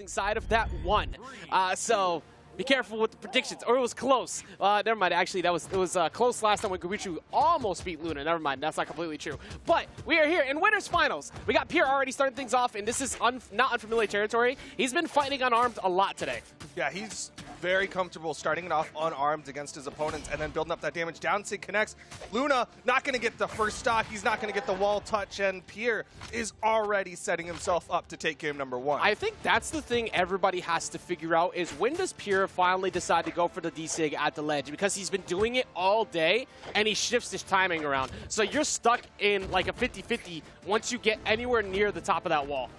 losing side of that one. So be careful with the predictions, or it was close. Never mind, actually, it was close last time when Gubichu almost beat Luna. Never mind, that's not completely true. But we are here in Winners Finals. We got Pierre already starting things off, and this is not unfamiliar territory. He's been fighting unarmed a lot today. Yeah, he's very comfortable starting it off unarmed against his opponents and then building up that damage. Down sig connects. Luna not going to get the first stock. He's not going to get the wall touch, and Pierre is already setting himself up to take game number 1. I think that's the thing everybody has to figure out is when does Pierre finally decide to go for the D-Sig at the ledge, because he's been doing it all day and he shifts his timing around. So you're stuck in like a 50-50 once you get anywhere near the top of that wall.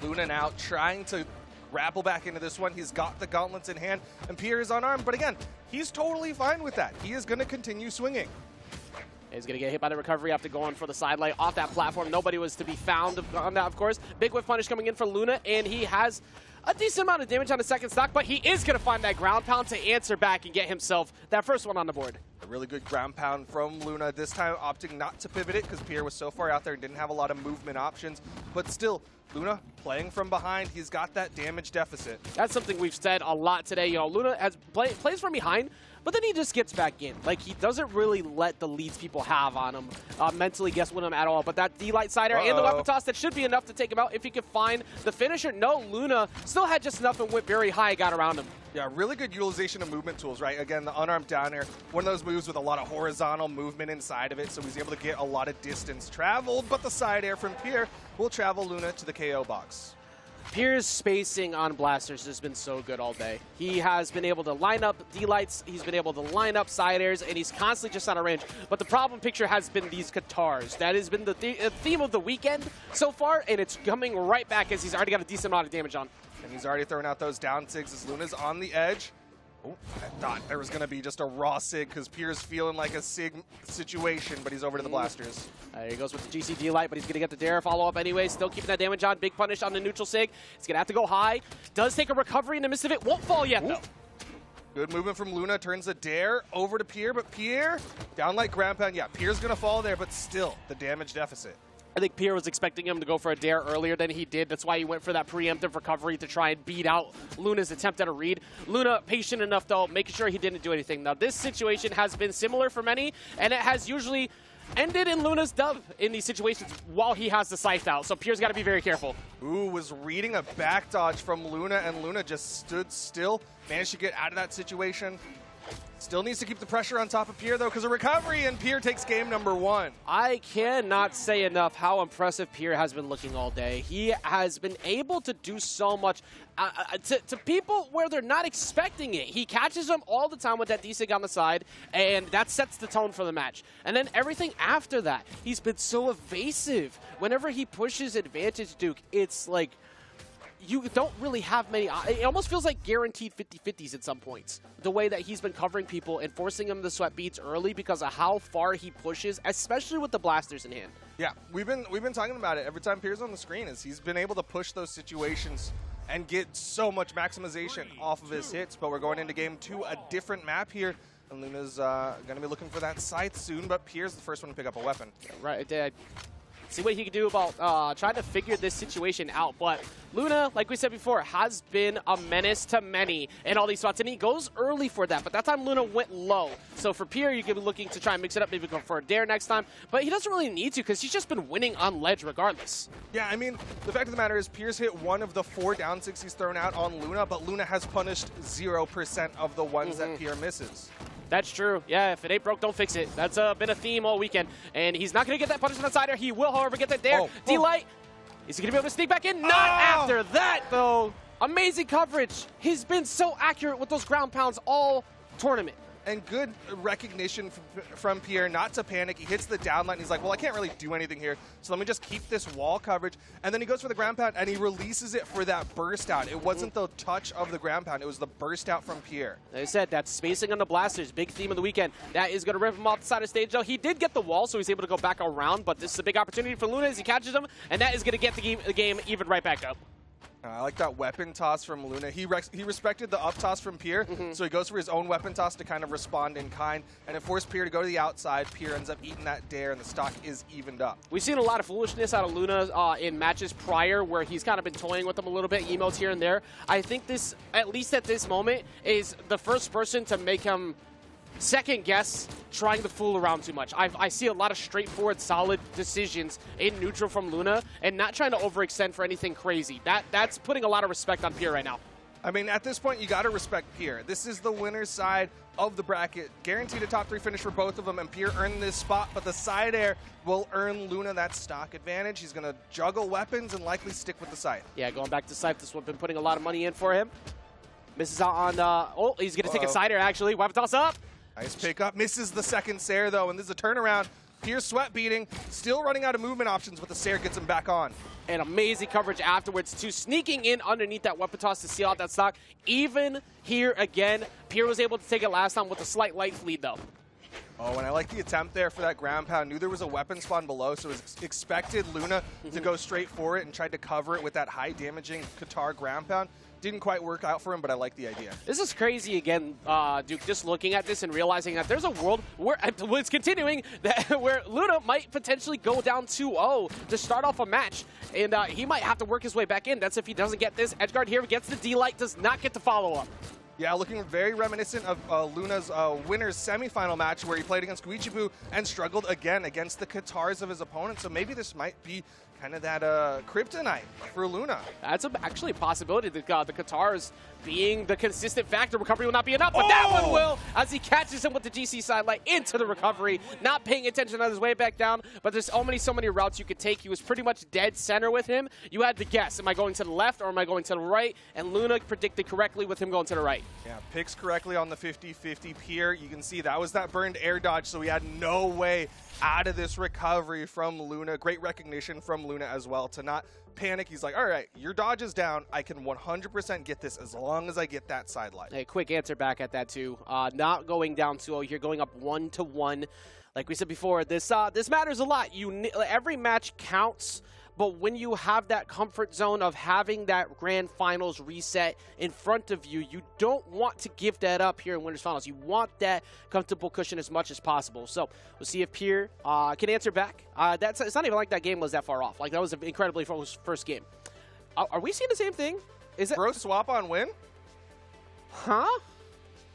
Luna now trying to grapple back into this one. He's got the gauntlets in hand, and Pierre is unarmed. But again, he's totally fine with that. He is going to continue swinging. He's going to get hit by the recovery after going for the sidelight off that platform. Nobody was to be found on that, of course. Big whiff punish coming in for Luna, and he has a decent amount of damage on the second stock, but he is going to find that ground pound to answer back and get himself that first one on the board. A really good ground pound from Luna, this time opting not to pivot it because Pierre was so far out there and didn't have a lot of movement options. But still, Luna playing from behind, he's got that damage deficit. That's something we've said a lot today. You know, Luna plays from behind, but then he just gets back in. Like, he doesn't really let the leads people have on him mentally guess with him at all. But that D-Light side air and the weapon toss, that should be enough to take him out if he can find the finisher. No, Luna still had just enough and went very high, got around him. Yeah, really good utilization of movement tools, right? Again, the unarmed down air, one of those moves with a lot of horizontal movement inside of it, so he's able to get a lot of distance traveled, but the side air from Pierre will travel Luna to the KO box. Pierre's spacing on blasters has been so good all day. He has been able to line up D-Lights, he's been able to line up side airs, and he's constantly just out of range. But the problem picture has been these Katars. That has been the theme of the weekend so far, and it's coming right back as he's already got a decent amount of damage on. And he's already throwing out those down sigs as Luna's on the edge. Oh, I thought there was going to be just a raw sig because Pierre's feeling like a sig situation, but he's over to the blasters. He goes with the GCD light, but he's going to get the dare follow up anyway. Still keeping that damage on. Big punish on the neutral sig. He's going to have to go high. Does take a recovery in the midst of it. Won't fall yet, though. Good movement from Luna. Turns the dare over to Pierre, but Pierre, down like ground pound. Yeah, Pierre's going to fall there, but still the damage deficit. I think Pierre was expecting him to go for a dare earlier than he did. That's why he went for that preemptive recovery to try and beat out Luna's attempt at a read. Luna, patient enough, though, making sure he didn't do anything. Now, this situation has been similar for many, and it has usually ended in Luna's dub in these situations while he has the scythe out. So Pierre's got to be very careful. Ooh, was reading a back dodge from Luna, and Luna just stood still, managed to get out of that situation. Still needs to keep the pressure on top of Pierre, though, because a recovery, and Pierre takes game number 1. I cannot say enough how impressive Pierre has been looking all day. He has been able to do so much to people where they're not expecting it. He catches them all the time with that D-Sig on the side, and that sets the tone for the match. And then everything after that, he's been so evasive. Whenever he pushes advantage Duke, it's like you don't really have many. It almost feels like guaranteed 50-50s at some points. The way that he's been covering people and forcing him to sweat beats early because of how far he pushes, especially with the blasters in hand. Yeah, we've been talking about it every time Pierre's on the screen. Is he's been able to push those situations and get so much maximization off of his hits. But we're going into game 2, a different map here. And Luna's going to be looking for that scythe soon, but Pierre's the first one to pick up a weapon. Right. See what he can do about trying to figure this situation out. But Luna, like we said before, has been a menace to many in all these spots, and he goes early for that. But that time Luna went low. So for Pierre, you could be looking to try and mix it up, maybe go for a dare next time. But he doesn't really need to because he's just been winning on ledge regardless. Yeah, I mean, the fact of the matter is Pierre's hit one of the 4 down sigs he's thrown out on Luna, but Luna has punished 0% of the ones that Pierre misses. That's true. Yeah, if it ain't broke, don't fix it. That's been a theme all weekend. And he's not going to get that punish on the side. He will, however, get that dare. D-Light, is he going to be able to sneak back in? Not after that, though. Amazing coverage. He's been so accurate with those ground pounds all tournament. And good recognition from Pierre not to panic. He hits the down line. And he's like, well, I can't really do anything here, so let me just keep this wall coverage. And then he goes for the ground pound, and he releases it for that burst out. It wasn't the touch of the ground pound. It was the burst out from Pierre. Like I said, that's spacing on the blasters. Big theme of the weekend. That is going to rip him off the side of the stage, though. He did get the wall, so he's able to go back around, but this is a big opportunity for Luna as he catches him, and that is going to get the game even right back up. I like that weapon toss from Luna. He respected the up toss from Pier, so he goes for his own weapon toss to kind of respond in kind, and it forced Pier to go to the outside. Pier ends up eating that dare, and the stock is evened up. We've seen a lot of foolishness out of Luna in matches prior where he's kind of been toying with them a little bit, emotes here and there. I think this, at least at this moment, is the first person to make him second guess trying to fool around too much. I see a lot of straightforward, solid decisions in neutral from Luna and not trying to overextend for anything crazy. That's putting a lot of respect on Pierre right now. I mean, at this point, you got to respect Pierre. This is the winner's side of the bracket. Guaranteed a top 3 finish for both of them, and Pierre earned this spot, but the side air will earn Luna that stock advantage. He's going to juggle weapons and likely stick with the scythe. Yeah, going back to scythe, this one's been putting a lot of money in for him. Misses out on, oh, he's going to take a side air, actually. Weapon toss up. Nice pickup. Misses the second Sair, though, and this is a turnaround. Pierce sweat beating, still running out of movement options, but the Sair gets him back on. And amazing coverage afterwards, too. Sneaking in underneath that weapon toss to seal out that stock. Even here again, Pierre was able to take it last time with a slight life lead, though. Oh, and I like the attempt there for that ground pound. Knew there was a weapon spawn below, so it was expected Luna to go straight for it and tried to cover it with that high damaging Qatar ground pound. Didn't quite work out for him, but I like the idea. This is crazy again, Duke, just looking at this and realizing that there's a world where it's continuing where Luna might potentially go down 2-0 to start off a match, and he might have to work his way back in. That's if he doesn't get this. Edgeguard here gets the D-Light, does not get the follow-up. Yeah, looking very reminiscent of Luna's winner's semifinal match where he played against Guichibu and struggled again against the Qatars of his opponent. So maybe this might be kind of that kryptonite for Luna. That's actually a possibility. The Qatars being the consistent factor. Recovery will not be enough, but that one will, as he catches him with the GC sidelight into the recovery, not paying attention on his way back down, but there's so many routes you could take. He was pretty much dead center with him. You had to guess, am I going to the left or am I going to the right? And Luna predicted correctly with him going to the right. Yeah, picks correctly on the 50-50 Pier. You can see that was that burned air dodge, so he had no way out of this recovery from Luna. Great recognition from Luna as well to not panic. He's like, all right, your dodge is down. I can 100% get this as long as I get that sidelight. Hey, quick answer back at that too. Not going down 2-0 here, going up 1-1. Like we said before, this matters a lot. Every match counts. But when you have that comfort zone of having that grand finals reset in front of you, you don't want to give that up here in winners finals. You want that comfortable cushion as much as possible. So we'll see if Pierre can answer back. It's not even like that game was that far off. Like that was an incredibly first game. Are we seeing the same thing? Is it bro swap on win? Huh?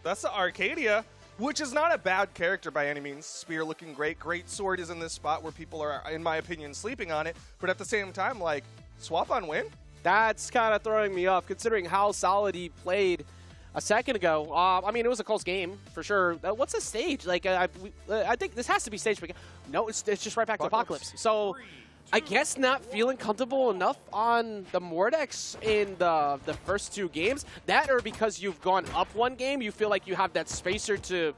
That's the Arcadia, which is not a bad character by any means. Spear looking great. Great sword is in this spot where people are, in my opinion, sleeping on it. But at the same time, like, swap on win? That's kind of throwing me off, considering how solid he played a second ago. I mean, it was a close game, for sure. What's the stage? Like, I think this has to be stage. No, it's just right back to Apocalypse. So I guess not feeling comfortable enough on the Mordex in the first 2 games. That or because you've gone up 1 game, you feel like you have that spacer to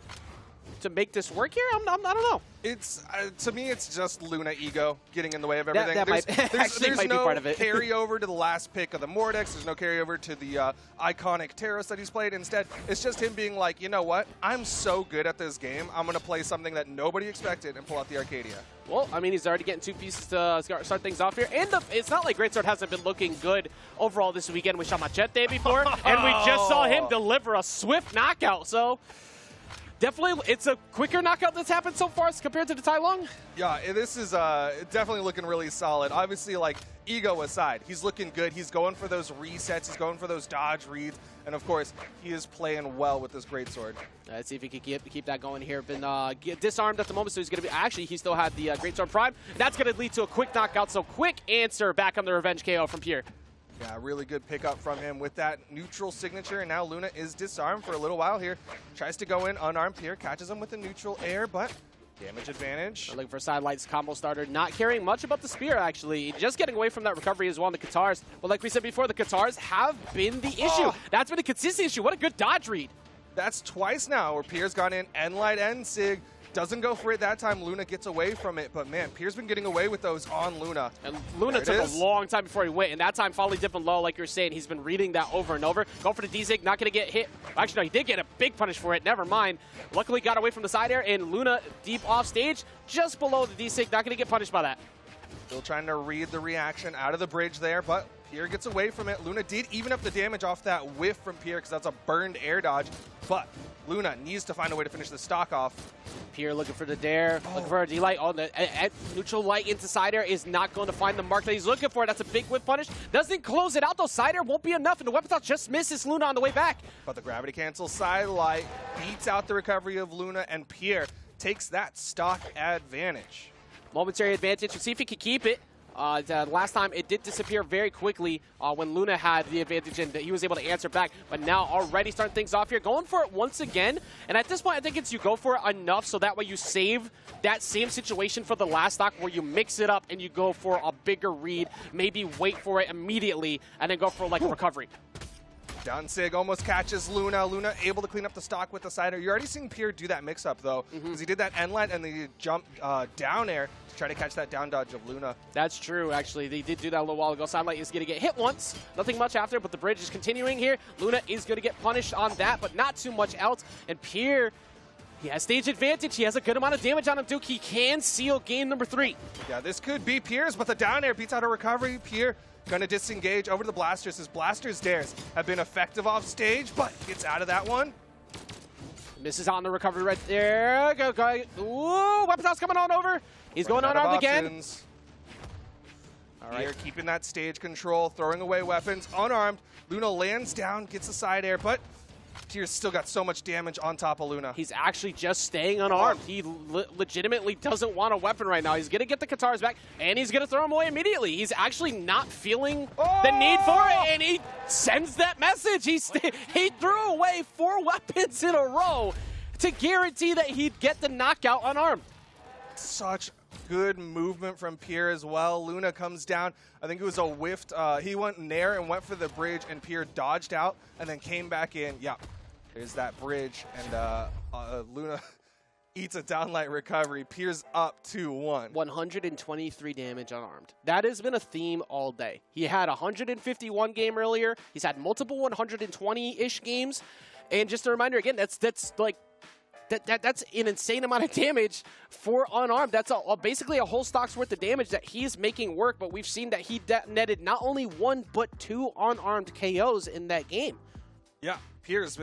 make this work here? I don't know. It's to me, it's just Luna ego getting in the way of everything. That might there's be no part of it. carryover to the last pick of the Mordex. There's no carryover to the iconic Terrace that he's played. Instead, it's just him being like, you know what? I'm so good at this game. I'm going to play something that nobody expected and pull out the Arcadia. Well, I mean, he's already getting 2 pieces to start things off here. And it's not like Greatsword hasn't been looking good overall this weekend. We saw Machete before, and we just saw him deliver a swift knockout. So definitely, it's a quicker knockout that's happened so far as compared to the Tai Long. Yeah, this is definitely looking really solid. Obviously, like, ego aside, he's looking good. He's going for those resets. He's going for those dodge reads. And, of course, he is playing well with this greatsword. Let's see if he can keep that going here. Been disarmed at the moment, so he's going to be... Actually, he still had the greatsword prime. That's going to lead to a quick knockout, so quick answer back on the revenge KO from Pierre. Yeah, really good pickup from him with that neutral signature, and now Luna is disarmed for a little while here. Tries to go in, unarmed Pierre, catches him with a neutral air, but damage advantage. Looking for sidelights combo starter, not caring much about the spear, actually. Just getting away from that recovery as well on the Qatars. But like we said before, the Qatars have been the issue. That's been a consistent issue. What a good dodge read. That's twice now where Pierre's gone in, N-Light and Sig. Doesn't go for it that time. Luna gets away from it, but man, Pierre's been getting away with those on Luna. And Luna took a long time before he went, and that time finally dipping low, like you're saying. He's been reading that over and over. Go for the D-Zig, not going to get hit. Actually, no, he did get a big punish for it. Never mind. Luckily got away from the side air, and Luna deep off stage, just below the D-Zig, not going to get punished by that. Still trying to read the reaction out of the bridge there, but Pierre gets away from it. Luna did even up the damage off that whiff from Pierre because that's a burned air dodge. But Luna needs to find a way to finish the stock off. Pierre looking for the dare, looking for a D-Light. Oh, the neutral light into side air is not going to find the mark that he's looking for. That's a big whip punish. Doesn't close it out, though. Side air won't be enough, and the weapon toss just misses Luna on the way back. But the gravity cancel side light beats out the recovery of Luna, and Pierre takes that stock advantage. Momentary advantage. We'll see if he can keep it. Last time it did disappear very quickly when Luna had the advantage and he was able to answer back. But now already starting things off here, going for it once again. And at this point, I think it's you go for it enough so that way you save that same situation for the last stock where you mix it up and you go for a bigger read, maybe wait for it immediately and then go for like a recovery. Down Sig almost catches Luna. Luna able to clean up the stock with the side air. You're already seeing Pierre do that mix-up, though, because he did that end line and then he jumped down air to try to catch that down dodge of Luna. That's true, actually. They did do that a little while ago. Sidelight is going to get hit once. Nothing much after, but the bridge is continuing here. Luna is going to get punished on that, but not too much else. And Pierre, he has stage advantage. He has a good amount of damage on him, Duke. He can seal game number 3. Yeah, this could be Pierre's, but the down air beats out a recovery. Pierre going to disengage over to the blasters. His blasters dares have been effective off stage, but gets out of that one. Misses on the recovery right there. Go. Ooh, weapon toss coming on over. He's going unarmed again. All right, Pierre keeping that stage control, throwing away weapons, unarmed. Luna lands down, gets the side air, but Pierre's still got so much damage on top of Luna. He's actually just staying unarmed. He legitimately doesn't want a weapon right now. He's going to get the Katars back, and he's going to throw them away immediately. He's actually not feeling the need for it, and he sends that message. He threw away 4 weapons in a row to guarantee that he'd get the knockout unarmed. Such good movement from Pierre as well. Luna comes down. I think it was a whiffed. He went nair and went for the bridge, and Pierre dodged out and then came back in. Yeah, there's that bridge, and Luna eats a downlight recovery. Pierre's up 2-1. 123 damage unarmed. That has been a theme all day. He had 151 game earlier. He's had multiple 120-ish games. And just a reminder again, that's like that's an insane amount of damage for unarmed. That's basically a whole stock's worth of damage that he's making work, but we've seen that he netted not only 1 but 2 unarmed KOs in that game. Yeah, Pierre's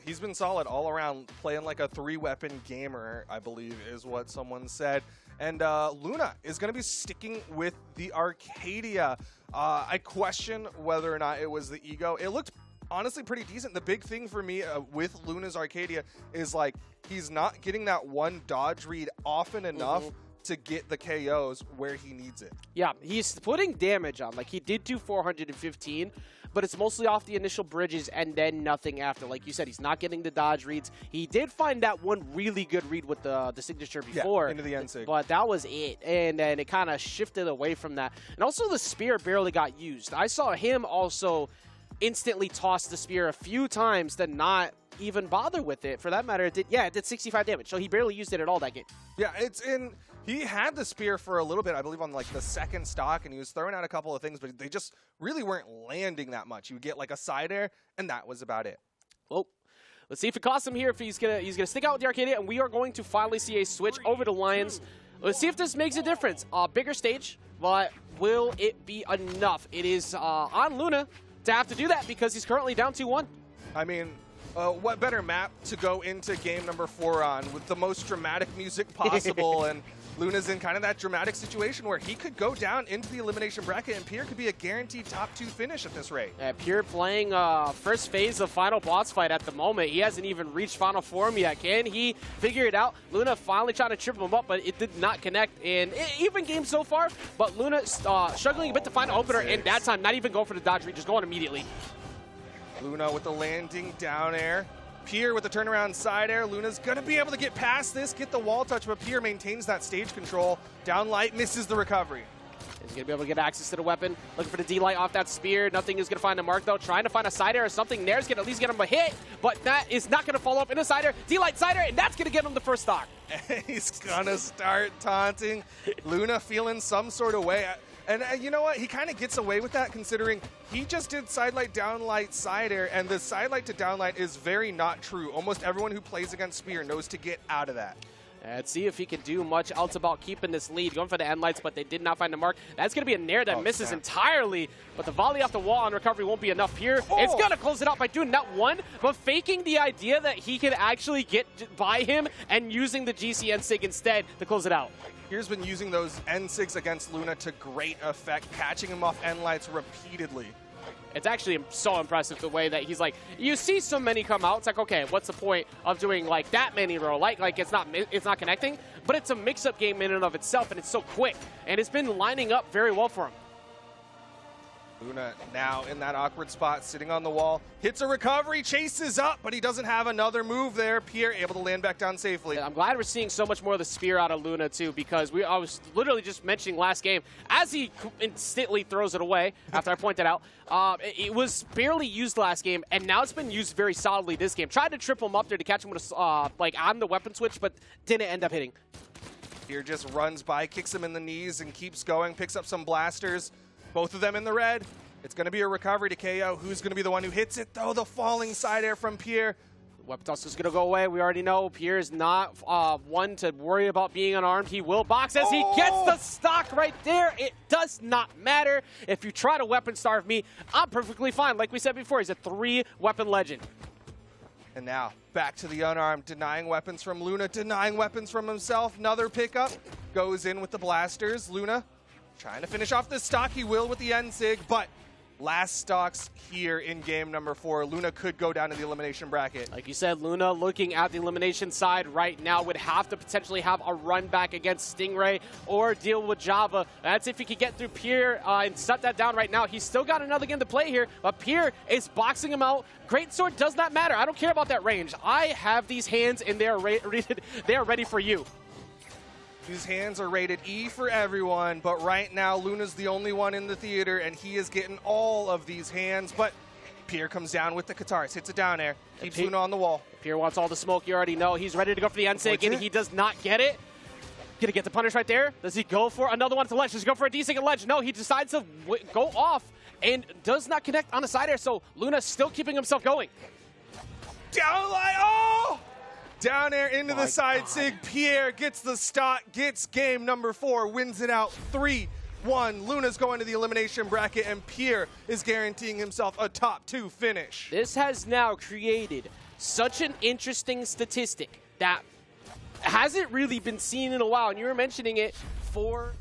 he's been solid all around, playing like a 3-weapon gamer, I believe is what someone said. And Luna is going to be sticking with the Arcadia. I question whether or not it was the ego. It looked honestly pretty decent. The big thing for me with Luna's Arcadia is like he's not getting that one dodge read often enough to get the KOs where he needs it. Yeah, he's putting damage on. Like he did do 415, but it's mostly off the initial bridges and then nothing after. Like you said, he's not getting the dodge reads. He did find that one really good read with the signature before. Yeah, into the end sig. But that was it. And then it kind of shifted away from that. And also the spear barely got used. I saw him also instantly toss the spear a few times to not even bother with it. For that matter, it did 65 damage. So he barely used it at all that game. Yeah, he had the spear for a little bit, I believe, on like the second stock, and he was throwing out a couple of things, but they just really weren't landing that much. You would get like a side air, and that was about it. Well, let's see if it costs him here, if he's gonna stick out with the Arcadia, and we are going to finally see a switch over to Lions. Let's see if this makes a difference. Bigger stage, but will it be enough? It is on Luna to have to do that because he's currently down 2-1. I mean, what better map to go into game number 4 on with the most dramatic music possible, and Luna's in kind of that dramatic situation where he could go down into the elimination bracket and Pierre could be a guaranteed top 2 finish at this rate. Pierre playing first phase of final boss fight at the moment. He hasn't even reached final form yet. Can he figure it out? Luna finally trying to trip him up, but it did not connect in even game so far. But Luna struggling a bit to find an opener, and that time not even going for the dodge read, just going immediately. Luna with the landing down air. Pierre with the turnaround side air. Luna's going to be able to get past this, get the wall touch, but Pierre maintains that stage control. Down light, misses the recovery. He's going to be able to get access to the weapon. Looking for the D-Light off that spear. Nothing is going to find the mark, though. Trying to find a side air or something. Nair's going to at least get him a hit, but that is not going to follow up in a side air. D-Light side air, and that's going to get him the first stock. He's going to start taunting. Luna feeling some sort of way. And you know what? He kind of gets away with that considering he just did sidelight, downlight, side air, and the sidelight to downlight is very not true. Almost everyone who plays against Spear knows to get out of that. Let's see if he can do much else about keeping this lead. Going for the end lights, but they did not find the mark. That's going to be a nair that misses entirely, but the volley off the wall on recovery won't be enough here. It's going to close it out by doing not one, but faking the idea that he can actually get by him and using the GCN sig instead to close it out. Pierre's been using those N6 against Luna to great effect, catching him off end lights repeatedly. It's actually so impressive the way that he's like, you see so many come out, it's like, okay, what's the point of doing like that many row? Like it's not connecting, but it's a mix-up game in and of itself, and it's so quick, and it's been lining up very well for him. Luna now in that awkward spot, sitting on the wall, hits a recovery, chases up, but he doesn't have another move there. Pierre able to land back down safely. I'm glad we're seeing so much more of the spear out of Luna too, because I was literally just mentioning last game, as he instantly throws it away after I pointed out, it was barely used last game, and now it's been used very solidly this game. Tried to trip him up there to catch him with a, like on the weapon switch, but didn't end up hitting. Pierre just runs by, kicks him in the knees, and keeps going, picks up some blasters. Both of them in the red. It's going to be a recovery to KO. Who's going to be the one who hits it, though? The falling side air from Pierre. Weapon toss is going to go away. We already know Pierre is not one to worry about being unarmed. He will box as he gets the stock right there. It does not matter. If you try to weapon starve me, I'm perfectly fine. Like we said before, he's a 3-weapon legend. And now, back to the unarmed, denying weapons from Luna, denying weapons from himself. Another pickup, goes in with the blasters. Luna trying to finish off this stock. He will with the N-Sig, but last stocks here in game number 4. Luna could go down to the elimination bracket. Like you said, Luna looking at the elimination side right now would have to potentially have a run back against Stingray or deal with Java. That's if he could get through Pier and shut that down right now. He's still got another game to play here, but Pier is boxing him out. Greatsword does not matter. I don't care about that range. I have these hands and they are ready for you. These hands are rated E for everyone, but right now Luna's the only one in the theater, and he is getting all of these hands. But Pierre comes down with the Katars, hits it down air, keeps Luna on the wall. Pierre wants all the smoke, you already know. He's ready to go for the N-Sig, and he does not get it. Gonna get the punish right there. Does he go for another one to ledge? Does he go for a D-Sig at ledge? No, he decides to go off and does not connect on the side air, so Luna's still keeping himself going. Down line, oh! Down air into the side sig. Pierre gets the stock, gets game number 4, wins it out 3-1. Luna's going to the elimination bracket, and Pierre is guaranteeing himself a top 2 finish. This has now created such an interesting statistic that hasn't really been seen in a while, and you were mentioning it for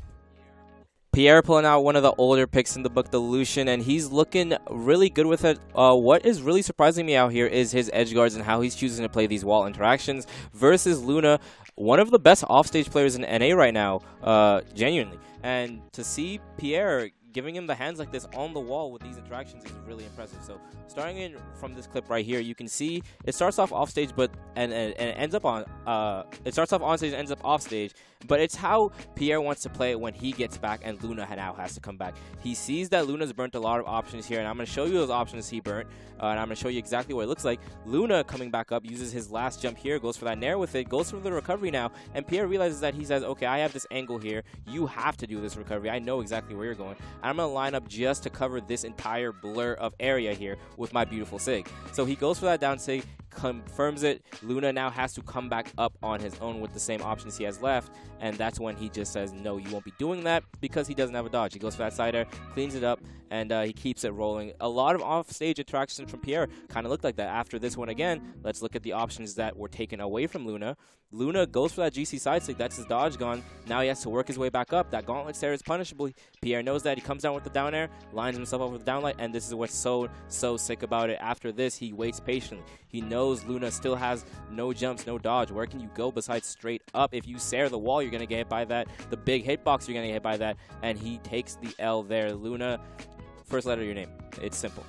Pierre pulling out one of the older picks in the book, the Lucian, and he's looking really good with it. What is really surprising me out here is his edge guards and how he's choosing to play these wall interactions versus Luna, one of the best offstage players in NA right now, genuinely. And to see Pierre giving him the hands like this on the wall with these interactions is really impressive. So starting in from this clip right here, you can see it starts off off stage, but and it ends up on it starts off on stage and ends up off stage. But it's how Pierre wants to play it when he gets back and Luna now has to come back. He sees that Luna's burnt a lot of options here, and I'm going to show you those options he burnt, and I'm going to show you exactly what it looks like. Luna coming back up, uses his last jump here, goes for that nair with it, goes for the recovery now, and Pierre realizes that he says, okay, I have this angle here. You have to do this recovery. I know exactly where you're going. And I'm going to line up just to cover this entire blur of area here with my beautiful sig. So he goes for that down sig, confirms it. Luna now has to come back up on his own with the same options he has left, and that's when he just says, no, you won't be doing that, because he doesn't have a dodge. He goes for that side air, cleans it up, and he keeps it rolling. A lot of off-stage interactions from Pierre kind of looked like that. After this one again, let's look at the options that were taken away from Luna. Luna goes for that GC side stick. That's his dodge gone. Now he has to work his way back up. That gauntlet stare is punishable. Pierre knows that. He comes down with the down air, lines himself up with the downlight, and this is what's so sick about it. After this, he waits patiently. He knows Luna still has no jumps, no dodge. Where can you go besides straight up? If you stare the wall, you're going to get hit by that. The big hitbox, you're going to get hit by that. And he takes the L there. Luna, first letter of your name. It's simple.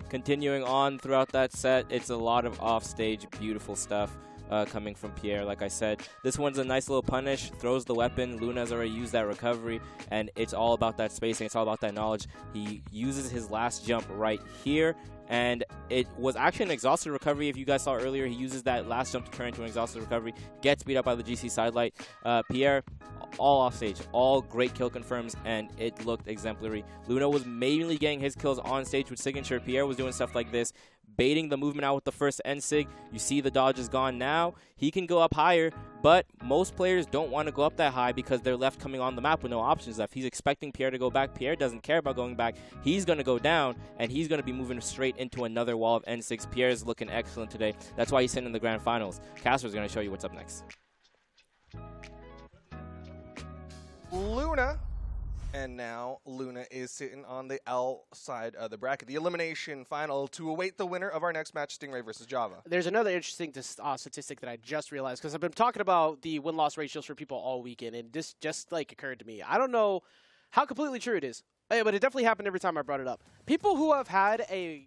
Continuing on throughout that set, it's a lot of off-stage, beautiful stuff. Coming from Pierre. Like I said, this one's a nice little punish, throws the weapon. Luna's already used that recovery, and it's all about that spacing. It's all about that knowledge. He uses his last jump right here, and it was actually an exhausted recovery. If you guys saw earlier, he uses that last jump to turn into an exhausted recovery, gets beat up by the GC sidelight. Pierre, all off stage, all great kill confirms, and it looked exemplary. Luna was mainly getting his kills on stage with signature. Pierre was doing stuff like this, baiting the movement out with the first N-Sig. You see the dodge is gone now. He can go up higher, but most players don't want to go up that high because they're left coming on the map with no options left. He's expecting Pierre to go back. Pierre doesn't care about going back. He's going to go down, and he's going to be moving straight into another wall of N6. Pierre is looking excellent today. That's why he's sitting in the grand finals. Casper's going to show you what's up next. Luna. And now Luna is sitting on the L side of the bracket. The elimination final to await the winner of our next match, Stingray versus Java. There's another interesting statistic that I just realized, because I've been talking about the win-loss ratios for people all weekend, and this just like occurred to me. I don't know how completely true it is, but it definitely happened every time I brought it up. People who have had a